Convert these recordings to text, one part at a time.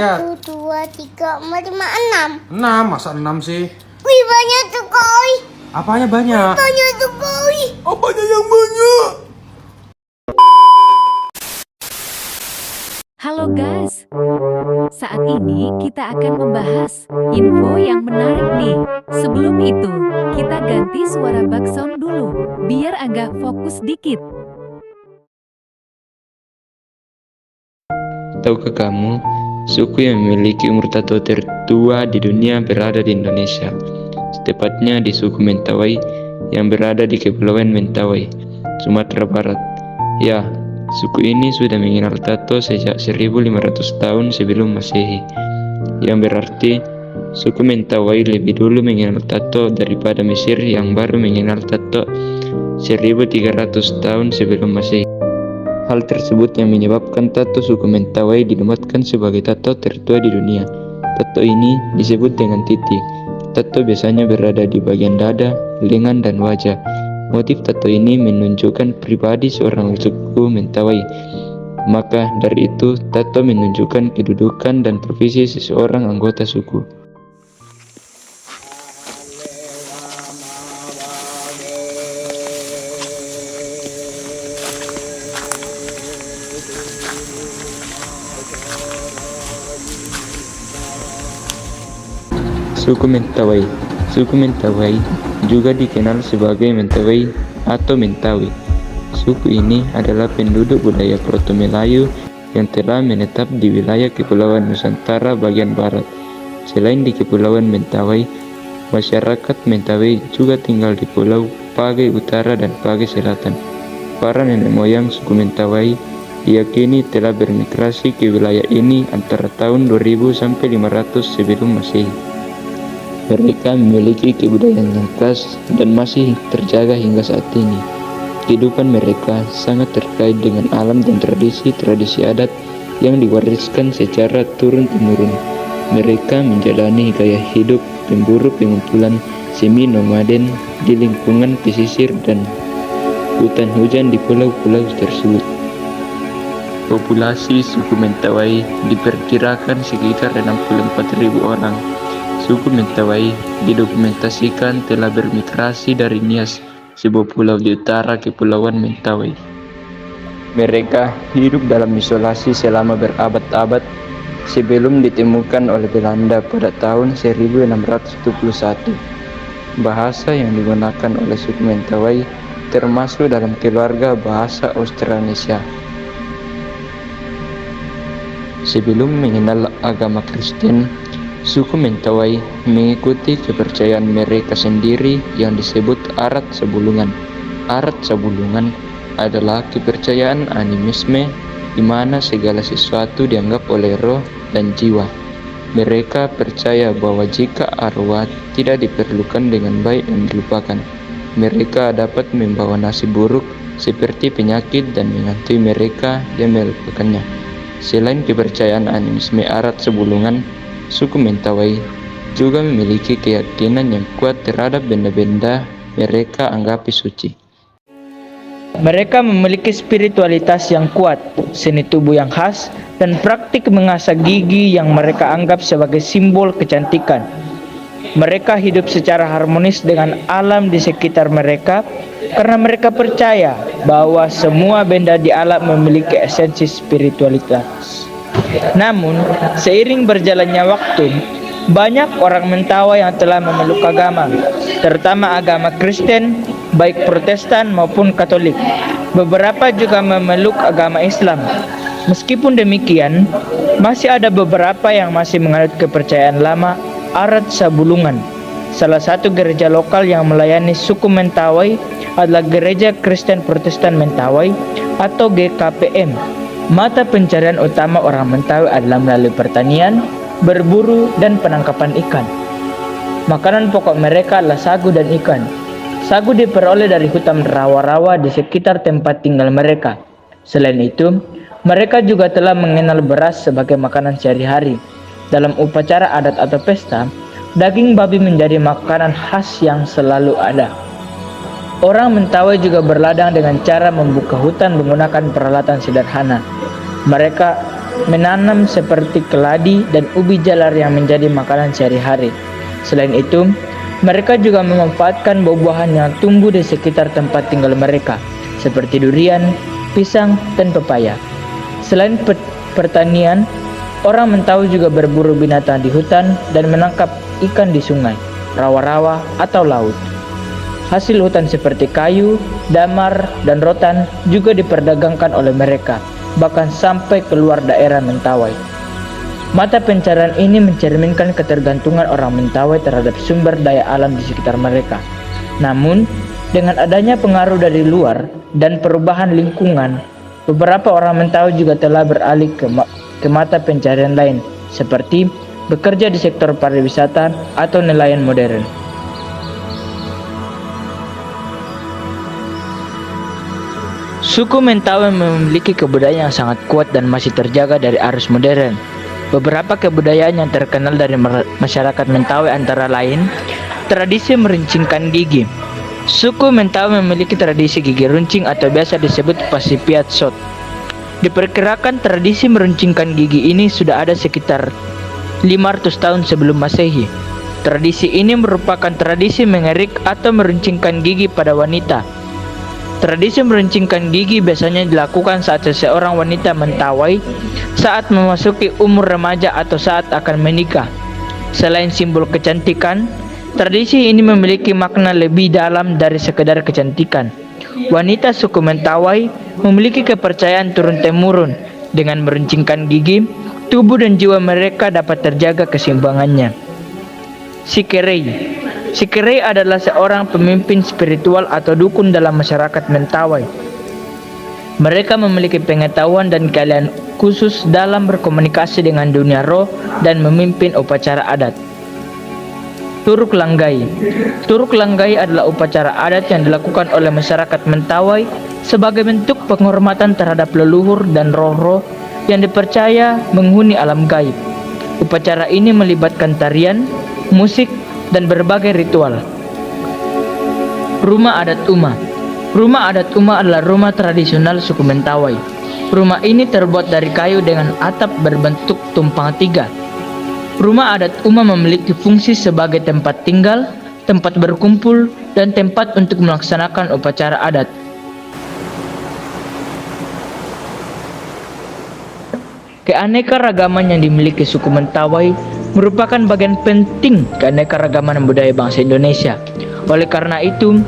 Ya. 1, 2, 3, 4, 5, 6. 6, masa 6 sih? Wih, banyak sekali. Apanya banyak? Banyak sekali. Apanya yang banyak? Halo guys, saat ini kita akan membahas info yang menarik nih. Sebelum itu, kita ganti suara background dulu, biar agak fokus dikit. Tahukah kamu, suku yang memiliki umur tato tertua di dunia berada di Indonesia, tepatnya di suku Mentawai yang berada di Kepulauan Mentawai, Sumatera Barat. Ya, suku ini sudah mengenal tato sejak 1500 tahun sebelum Masehi, yang berarti suku Mentawai lebih dulu mengenal tato daripada Mesir yang baru mengenal tato 1300 tahun sebelum Masehi. Hal tersebut yang menyebabkan tato suku Mentawai dinobatkan sebagai tato tertua di dunia. Tato ini disebut dengan titi. Tato biasanya berada di bagian dada, lengan, dan wajah. Motif tato ini menunjukkan pribadi seorang suku Mentawai. Maka dari itu, tato menunjukkan kedudukan dan profesi seseorang anggota suku. Suku Mentawai. Suku Mentawai juga dikenal sebagai Mentawai atau Mentawi. Suku ini adalah penduduk budaya Proto Melayu yang telah menetap di wilayah Kepulauan Nusantara bagian barat. Selain di Kepulauan Mentawai, masyarakat Mentawai juga tinggal di Pulau Pagai Utara dan Pagai Selatan. Para nenek moyang suku Mentawai diyakini telah bermigrasi ke wilayah ini antara tahun 2000 sampai 500 sebelum Masehi. Mereka memiliki kebudayaan yang khas dan masih terjaga hingga saat ini. Kehidupan mereka sangat terkait dengan alam dan tradisi adat yang diwariskan secara turun-temurun. Mereka menjalani gaya hidup pemburu pengumpulan semi-nomaden di lingkungan pesisir dan hutan hujan di pulau-pulau tersebut. Populasi suku Mentawai diperkirakan sekitar 64.000 orang. Suku Mentawai didokumentasikan telah bermigrasi dari Nias, sebuah pulau di utara Kepulauan Mentawai. Mereka hidup dalam isolasi selama berabad-abad sebelum ditemukan oleh Belanda pada tahun 1671. Bahasa yang digunakan oleh suku Mentawai termasuk dalam keluarga bahasa Austronesia. Sebelum mengenal agama Kristen, suku Mentawai mengikuti kepercayaan mereka sendiri yang disebut Arat Sabulungan. Arat Sabulungan adalah kepercayaan animisme di mana segala sesuatu dianggap oleh roh dan jiwa. Mereka percaya bahwa jika arwah tidak diperlukan dengan baik dan dilupakan, mereka dapat membawa nasib buruk seperti penyakit dan menghantui mereka yang melupakannya. Selain kepercayaan animisme Arat Sabulungan, suku Mentawai juga memiliki keyakinan yang kuat terhadap benda-benda mereka anggapi suci. Mereka memiliki spiritualitas yang kuat, seni tubuh yang khas, dan praktik mengasah gigi yang mereka anggap sebagai simbol kecantikan. Mereka hidup secara harmonis dengan alam di sekitar mereka karena mereka percaya bahwa semua benda di alam memiliki esensi spiritualitas. Namun, seiring berjalannya waktu, banyak orang Mentawai yang telah memeluk agama, terutama agama Kristen, baik Protestan maupun Katolik. Beberapa juga memeluk agama Islam. Meskipun demikian, masih ada beberapa yang masih menganut kepercayaan lama Arat Sabulungan. Salah satu gereja lokal yang melayani suku Mentawai adalah Gereja Kristen Protestan Mentawai atau GKPM. Mata pencarian utama orang Mentawai adalah melalui pertanian, berburu, dan penangkapan ikan. Makanan pokok mereka adalah sagu dan ikan. Sagu diperoleh dari hutan rawa-rawa di sekitar tempat tinggal mereka. Selain itu, mereka juga telah mengenal beras sebagai makanan sehari-hari. Dalam upacara adat atau pesta, daging babi menjadi makanan khas yang selalu ada. Orang Mentawai juga berladang dengan cara membuka hutan menggunakan peralatan sederhana. Mereka menanam seperti keladi dan ubi jalar yang menjadi makanan sehari-hari. Selain itu, mereka juga memanfaatkan buah-buahan yang tumbuh di sekitar tempat tinggal mereka, seperti durian, pisang, dan pepaya. Selain pertanian, orang Mentawai juga berburu binatang di hutan dan menangkap ikan di sungai, rawa-rawa, atau laut. Hasil hutan seperti kayu, damar, dan rotan juga diperdagangkan oleh mereka, bahkan sampai keluar daerah Mentawai. Mata pencarian ini mencerminkan ketergantungan orang Mentawai terhadap sumber daya alam di sekitar mereka. Namun, dengan adanya pengaruh dari luar dan perubahan lingkungan, beberapa orang Mentawai juga telah beralih ke mata pencarian lain, seperti bekerja di sektor pariwisata atau nelayan modern. Suku Mentawai memiliki kebudayaan yang sangat kuat dan masih terjaga dari arus modern. Beberapa kebudayaan yang terkenal dari masyarakat Mentawai antara lain tradisi meruncingkan gigi. Suku Mentawai memiliki tradisi gigi runcing atau biasa disebut Pasipiat Sot. Diperkirakan tradisi meruncingkan gigi ini sudah ada sekitar 500 tahun sebelum Masehi. Tradisi ini merupakan tradisi mengerik atau meruncingkan gigi pada wanita. Tradisi meruncingkan gigi biasanya dilakukan saat seseorang wanita Mentawai saat memasuki umur remaja atau saat akan menikah. Selain simbol kecantikan, tradisi ini memiliki makna lebih dalam dari sekedar kecantikan. Wanita suku Mentawai memiliki kepercayaan turun-temurun. Dengan meruncingkan gigi, tubuh dan jiwa mereka dapat terjaga keseimbangannya. Sikerei adalah seorang pemimpin spiritual atau dukun dalam masyarakat Mentawai. Mereka memiliki pengetahuan dan keahlian khusus dalam berkomunikasi dengan dunia roh dan memimpin upacara adat. Turuk Langgai adalah upacara adat yang dilakukan oleh masyarakat Mentawai sebagai bentuk penghormatan terhadap leluhur dan roh-roh yang dipercaya menghuni alam gaib. Upacara ini melibatkan tarian, musik, dan berbagai ritual. Rumah adat Uma adalah rumah tradisional suku Mentawai. Rumah ini terbuat dari kayu dengan atap berbentuk tumpang tiga. Rumah adat Uma memiliki fungsi sebagai tempat tinggal, tempat berkumpul, dan tempat untuk melaksanakan upacara adat. Keanekaragaman yang dimiliki suku Mentawai merupakan bagian penting keanekaragaman budaya bangsa Indonesia. Oleh karena itu,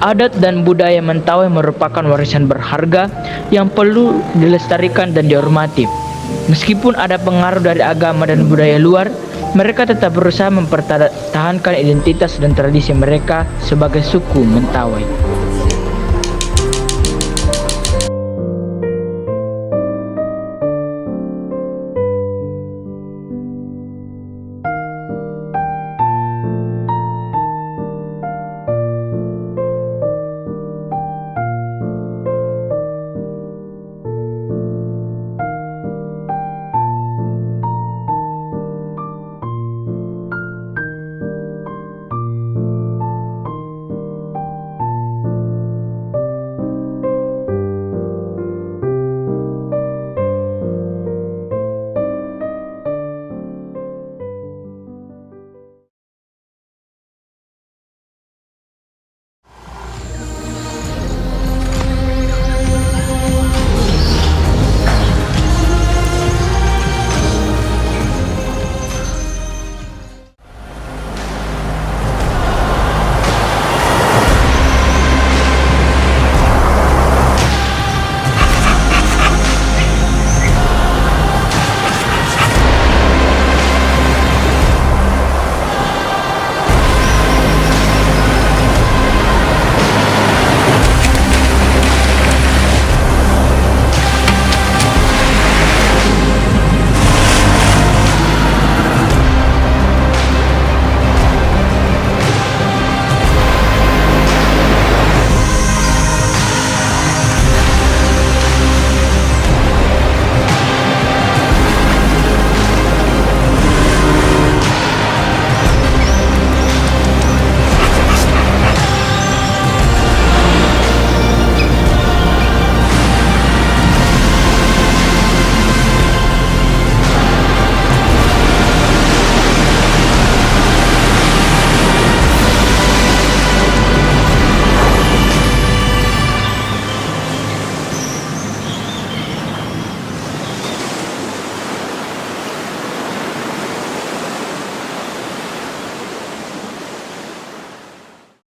adat dan budaya Mentawai merupakan warisan berharga yang perlu dilestarikan dan dihormati. Meskipun ada pengaruh dari agama dan budaya luar, mereka tetap berusaha mempertahankan identitas dan tradisi mereka sebagai suku Mentawai.